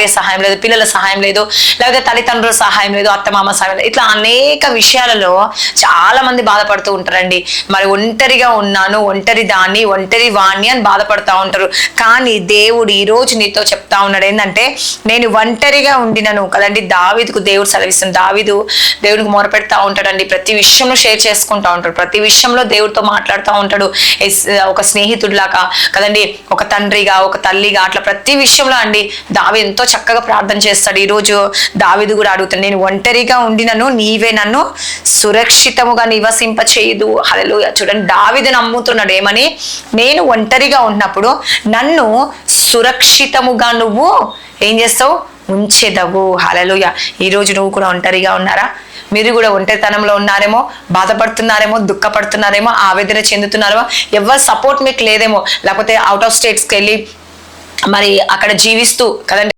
భార్య సహాయం లేదు, పిల్లల సహాయం లేదు, లేకపోతే తల్లిదండ్రుల సహాయం లేదు, అత్తమామ సహాయం లేదు, ఇట్లా అనేక విషయాలలో చాలా మంది బాధపడుతూ ఉంటారండి. మరి ఒంటరిగా ఉన్నాను, ఒంటరి దాన్ని, ఒంటరి వాణ్ణి అని బాధపడుతూ ఉంటారు. కానీ దేవుడు ఈ రోజు నీతో చెప్తా ఉన్నాడు ఏంటంటే, నేను ఒంటరిగా ఉండినను కదండి. దావీదుకు దేవుడు సెలవిస్తుంది. దావీదు దేవుడికి మొరపెడతా ఉంటాడండి. ప్రతి విషయంలో షేర్ చేసుకుంటా ఉంటాడు, ప్రతి విషయంలో దేవుడితో మాట్లాడుతూ ఉంటాడు. ఒక స్నేహితుడిలాగా కదండి, ఒక తండ్రిగా, ఒక తల్లిగా, అట్లా ప్రతి విషయంలో అండి దావీదు ఎంతో చక్కగా ప్రార్థన చేస్తాడు. ఈరోజు దావీదు కూడా అడుగుతాడు, నేను ఒంటరిగా ఉండినను నీవే నన్ను సురక్షితముగా నివసింప చేయదు. హల్లెలూయా. చూడండి, దావీదు నమ్ముతున్నాడు ఏమని, నేను ఒంటరిగా ఉన్నప్పుడు నన్ను సురక్షితముగా నువ్వు ఏం చేస్తావు, ఉంచెదవు. హల్లెలూయా. ఈరోజు నువ్వు కూడా ఒంటరిగా ఉన్నారా? మీరు కూడా ఒంటరితనంలో ఉన్నారేమో, బాధపడుతున్నారేమో, దుఃఖపడుతున్నారేమో, ఆవేదన చెందుతున్నారేమో, ఎవరు సపోర్ట్ మీకు లేదేమో, లేకపోతే అవుట్ ఆఫ్ స్టేట్స్కి వెళ్ళి మరి అక్కడ జీవిస్తూ కదండి